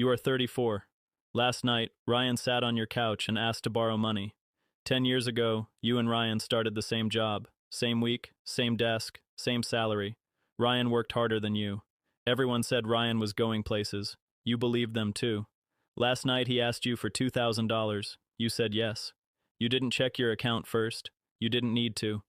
You are 34. Last night, Ryan sat on your couch and asked to borrow money. 10 years ago, you and Ryan started the same job, same week, same desk, same salary. Ryan worked harder than you. Everyone said Ryan was going places. You believed them too. Last night he asked you for $2,000. You said yes. You didn't check your account first. You didn't need to.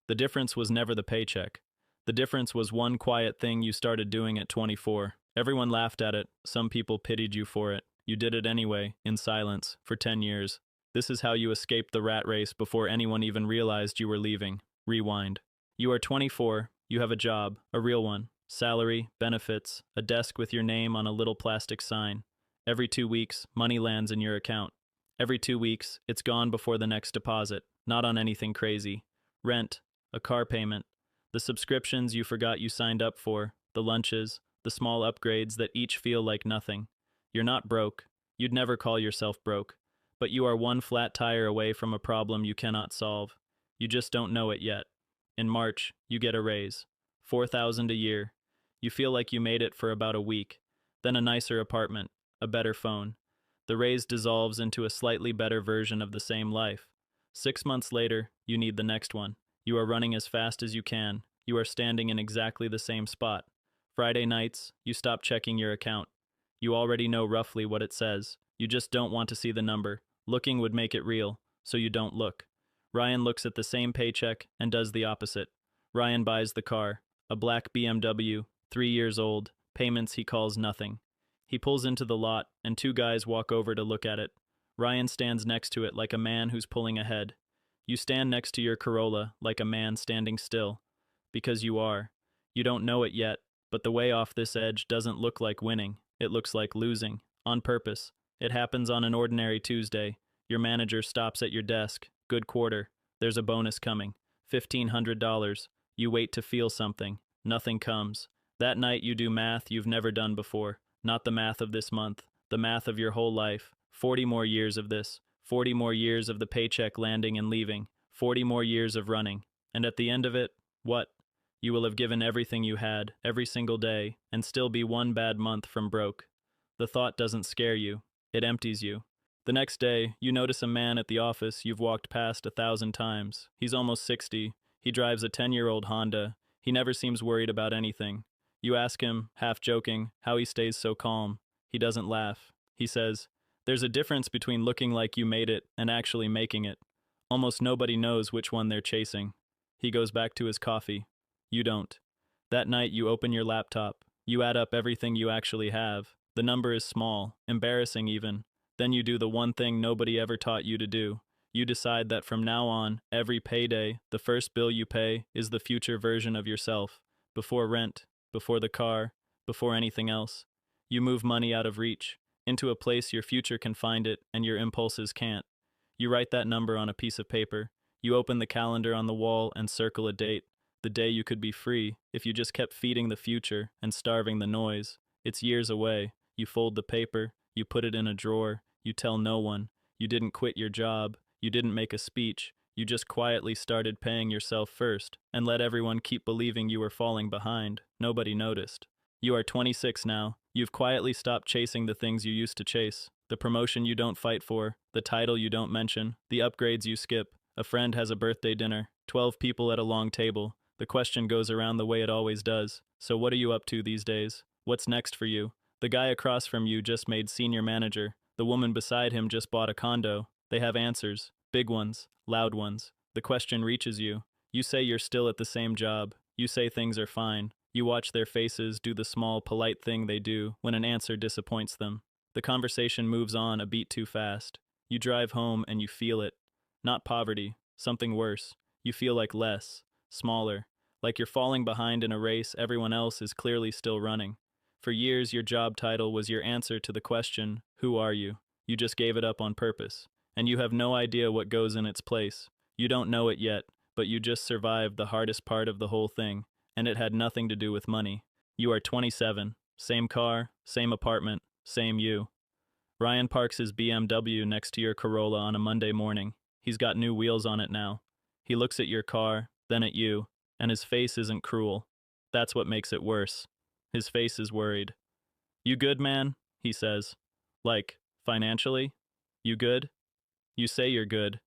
The difference was never the paycheck. The difference was one quiet thing you started doing at 24. Everyone laughed at it. Some people pitied you for it. You did it anyway, in silence, for 10 years. This is how you escaped the rat race before anyone even realized you were leaving. Rewind. You are 24. You have a job, a real one. Salary, benefits, a desk with your name on a little plastic sign. Every 2 weeks, money lands in your account. Every 2 weeks, it's gone before the next deposit, not on anything crazy. Rent, a car payment, the subscriptions you forgot you signed up for, the lunches, the small upgrades that each feel like nothing. You're not broke. You'd never call yourself broke. But you are one flat tire away from a problem you cannot solve. You just don't know it yet. In March, you get a raise. $4,000 a year. You feel like you made it for about a week. Then a nicer apartment, a better phone. The raise dissolves into a slightly better version of the same life. 6 months later, you need the next one. You are running as fast as you can. You are standing in exactly the same spot. Friday nights, you stop checking your account. You already know roughly what it says. You just don't want to see the number. Looking would make it real, so you don't look. Ryan looks at the same paycheck and does the opposite. Ryan buys the car, a black BMW, 3 years old, payments he calls nothing. He pulls into the lot, and 2 guys walk over to look at it. Ryan stands next to it like a man who's pulling ahead. You stand next to your Corolla like a man standing still. Because you are. You don't know it yet, but the way off this edge doesn't look like winning. It looks like losing, on purpose. It happens on an ordinary Tuesday. Your manager stops at your desk. Good quarter. There's a bonus coming. $1,500. You wait to feel something. Nothing comes. That night you do math you've never done before. Not the math of this month. The math of your whole life. 40 more years of this. 40 more years of the paycheck landing and leaving. 40 more years of running. And at the end of it, what? You will have given everything you had, every single day, and still be one bad month from broke. The thought doesn't scare you. It empties you. The next day, you notice a man at the office you've walked past 1,000 times. He's almost 60. He drives a 10-year-old Honda. He never seems worried about anything. You ask him, half joking, how he stays so calm. He doesn't laugh. He says, "There's a difference between looking like you made it and actually making it. Almost nobody knows which one they're chasing." He goes back to his coffee. You don't. That night you open your laptop. You add up everything you actually have. The number is small, embarrassing even. Then you do the one thing nobody ever taught you to do. You decide that from now on, every payday, the first bill you pay is the future version of yourself. Before rent, before the car, before anything else. You move money out of reach, into a place your future can find it and your impulses can't. You write that number on a piece of paper. You open the calendar on the wall and circle a date. The day you could be free, if you just kept feeding the future and starving the noise. It's years away. You fold the paper, you put it in a drawer, you tell no one. You didn't quit your job, you didn't make a speech, you just quietly started paying yourself first, and let everyone keep believing you were falling behind. Nobody noticed. You are 26 now. You've quietly stopped chasing the things you used to chase. The promotion you don't fight for, the title you don't mention, the upgrades you skip. A friend has a birthday dinner, 12 people at a long table. The question goes around the way it always does. So what are you up to these days? What's next for you? The guy across from you just made senior manager. The woman beside him just bought a condo. They have answers. Big ones. Loud ones. The question reaches you. You say you're still at the same job. You say things are fine. You watch their faces do the small, polite thing they do when an answer disappoints them. The conversation moves on a beat too fast. You drive home and you feel it. Not poverty. Something worse. You feel like less. Smaller. Like you're falling behind in a race everyone else is clearly still running. For years, your job title was your answer to the question, who are you? You just gave it up on purpose. And you have no idea what goes in its place. You don't know it yet, but you just survived the hardest part of the whole thing, and it had nothing to do with money. You are 27. Same car, same apartment, same you. Ryan parks his BMW next to your Corolla on a Monday morning. He's got new wheels on it now. He looks at your car, then at you, and his face isn't cruel. That's what makes it worse. His face is worried. "You good, man?" he says. Like, financially? You good? You say you're good.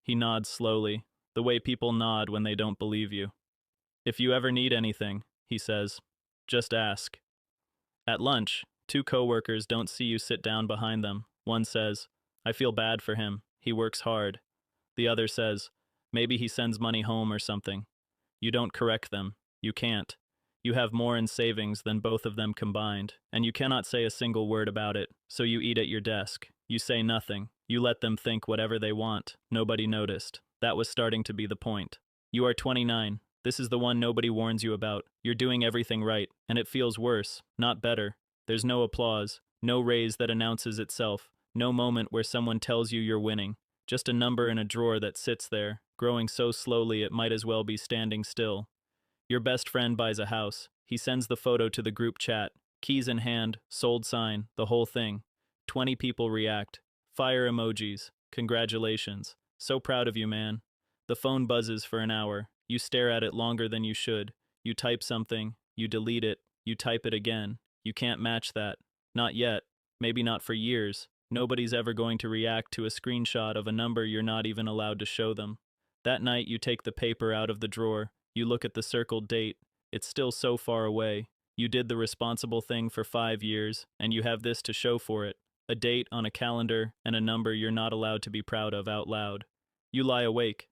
He nods slowly, the way people nod when they don't believe you. If you ever need anything, he says, just ask. At lunch, two coworkers don't see you sit down behind them. One says, I feel bad for him. He works hard. The other says, maybe he sends money home or something. You don't correct them. You can't. You have more in savings than both of them combined, and you cannot say a single word about it, so you eat at your desk. You say nothing. You let them think whatever they want. Nobody noticed. That was starting to be the point. You are 29. This is the one nobody warns you about. You're doing everything right, and it feels worse, not better. There's no applause, no raise that announces itself, no moment where someone tells you you're winning. Just a number in a drawer that sits there, growing so slowly it might as well be standing still. Your best friend buys a house. He sends the photo to the group chat. Keys in hand, sold sign, the whole thing. 20 people react. Fire emojis. Congratulations. So proud of you, man. The phone buzzes for an hour. You stare at it longer than you should. You type something. You delete it. You type it again. You can't match that. Not yet. Maybe not for years. Nobody's ever going to react to a screenshot of a number you're not even allowed to show them. That night you take the paper out of the drawer. You look at the circled date. It's still so far away. You did the responsible thing for 5 years, and you have this to show for it. A date on a calendar and a number you're not allowed to be proud of out loud. You lie awake.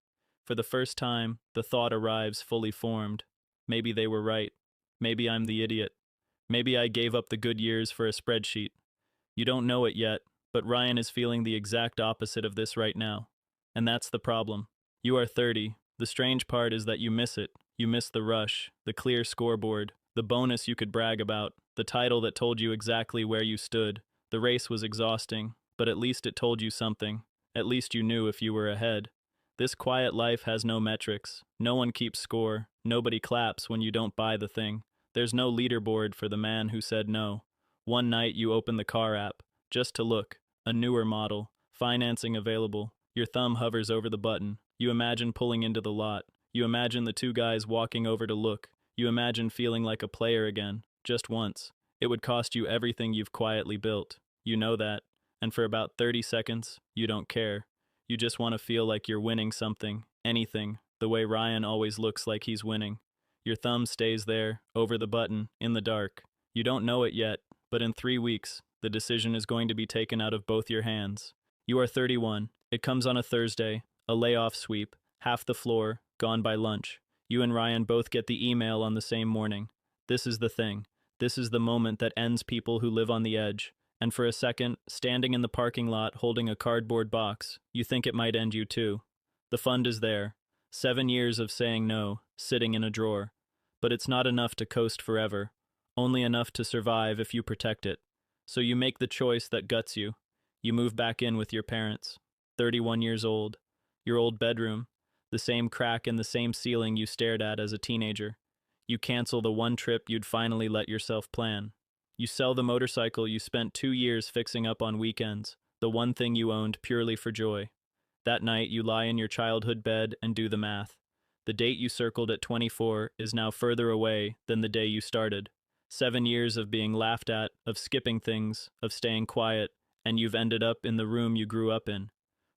For the first time, the thought arrives fully formed. Maybe they were right. Maybe I'm the idiot. Maybe I gave up the good years for a spreadsheet. You don't know it yet, but Ryan is feeling the exact opposite of this right now. And that's the problem. You are 30. The strange part is that you miss it. You miss the rush, the clear scoreboard, the bonus you could brag about, the title that told you exactly where you stood. The race was exhausting, but at least it told you something. At least you knew if you were ahead. This quiet life has no metrics. No one keeps score. Nobody claps when you don't buy the thing. There's no leaderboard for the man who said no. One night you open the car app, just to look. A newer model. Financing available. Your thumb hovers over the button. You imagine pulling into the lot. You imagine the two guys walking over to look. You imagine feeling like a player again, just once. It would cost you everything you've quietly built. You know that. And for about 30 seconds, you don't care. You just want to feel like you're winning something, anything, the way Ryan always looks like he's winning. Your thumb stays there, over the button, in the dark. You don't know it yet, but in 3 weeks, the decision is going to be taken out of both your hands. You are 31. It comes on a Thursday, a layoff sweep, half the floor, gone by lunch. You and Ryan both get the email on the same morning. This is the thing. This is the moment that ends people who live on the edge. And for a second, standing in the parking lot holding a cardboard box, you think it might end you too. The fund is there. 7 years of saying no, sitting in a drawer. But it's not enough to coast forever. Only enough to survive if you protect it. So you make the choice that guts you. You move back in with your parents. 31 years old. Your old bedroom. The same crack in the same ceiling you stared at as a teenager. You cancel the one trip you'd finally let yourself plan. You sell the motorcycle you spent 2 years fixing up on weekends, the one thing you owned purely for joy. That night you lie in your childhood bed and do the math. The date you circled at 24 is now further away than the day you started. 7 years of being laughed at, of skipping things, of staying quiet, and you've ended up in the room you grew up in.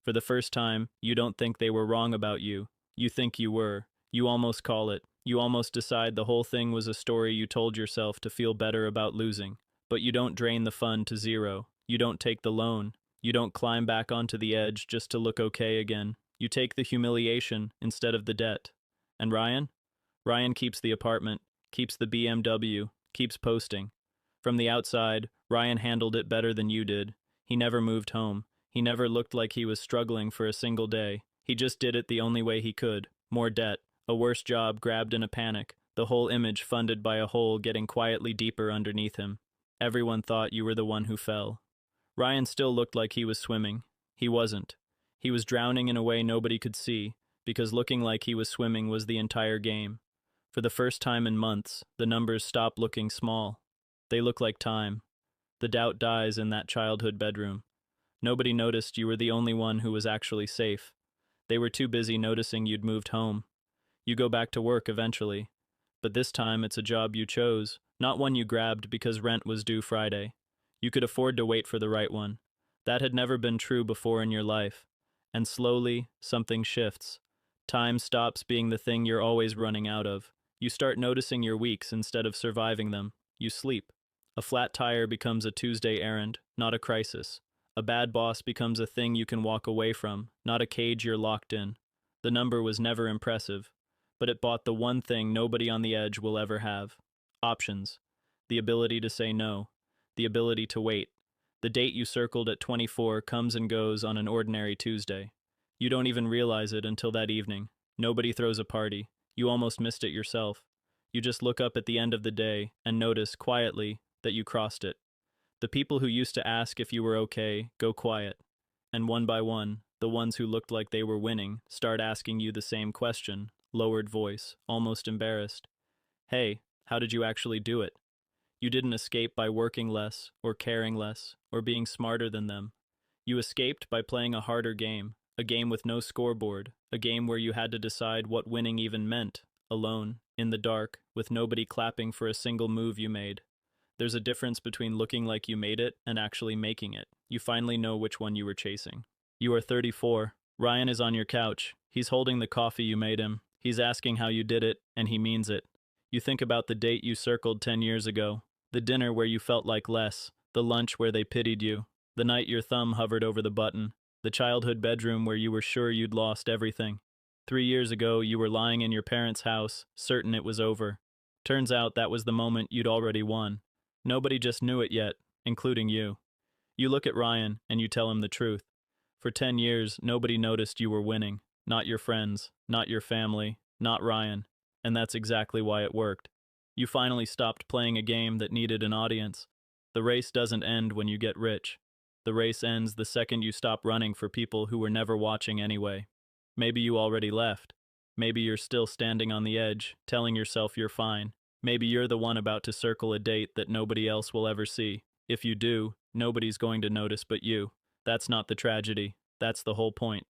For the first time, you don't think they were wrong about you. You think you were. You almost call it. You almost decide the whole thing was a story you told yourself to feel better about losing. But you don't drain the fund to zero. You don't take the loan. You don't climb back onto the edge just to look okay again. You take the humiliation instead of the debt. And Ryan? Ryan keeps the apartment, keeps the BMW, keeps posting. From the outside, Ryan handled it better than you did. He never moved home. He never looked like he was struggling for a single day. He just did it the only way he could. More debt. A worse job grabbed in a panic, the whole image funded by a hole getting quietly deeper underneath him. Everyone thought you were the one who fell. Ryan still looked like he was swimming. He wasn't. He was drowning in a way nobody could see, because looking like he was swimming was the entire game. For the first time in months, the numbers stop looking small. They look like time. The doubt dies in that childhood bedroom. Nobody noticed you were the only one who was actually safe. They were too busy noticing you'd moved home. You go back to work eventually. But this time it's a job you chose, not one you grabbed because rent was due Friday. You could afford to wait for the right one. That had never been true before in your life. And slowly, something shifts. Time stops being the thing you're always running out of. You start noticing your weeks instead of surviving them. You sleep. A flat tire becomes a Tuesday errand, not a crisis. A bad boss becomes a thing you can walk away from, not a cage you're locked in. The number was never impressive, but it bought the one thing nobody on the edge will ever have. Options. The ability to say no. The ability to wait. The date you circled at 24 comes and goes on an ordinary Tuesday. You don't even realize it until that evening. Nobody throws a party. You almost missed it yourself. You just look up at the end of the day and notice, quietly, that you crossed it. The people who used to ask if you were okay go quiet. And one by one, the ones who looked like they were winning start asking you the same question, lowered voice, almost embarrassed. Hey, how did you actually do it? You didn't escape by working less, or caring less, or being smarter than them. You escaped by playing a harder game, a game with no scoreboard, a game where you had to decide what winning even meant, alone, in the dark, with nobody clapping for a single move you made. There's a difference between looking like you made it and actually making it. You finally know which one you were chasing. You are 34. Ryan is on your couch. He's holding the coffee you made him. He's asking how you did it, and he means it. You think about the date you circled 10 years ago, the dinner where you felt like less, the lunch where they pitied you, the night your thumb hovered over the button, the childhood bedroom where you were sure you'd lost everything. 3 years ago, you were lying in your parents' house, certain it was over. Turns out that was the moment you'd already won. Nobody just knew it yet, including you. You look at Ryan, and you tell him the truth. For 10 years, nobody noticed you were winning. Not your friends, not your family, not Ryan. And that's exactly why it worked. You finally stopped playing a game that needed an audience. The race doesn't end when you get rich. The race ends the second you stop running for people who were never watching anyway. Maybe you already left. Maybe you're still standing on the edge, telling yourself you're fine. Maybe you're the one about to circle a date that nobody else will ever see. If you do, nobody's going to notice but you. That's not the tragedy. That's the whole point.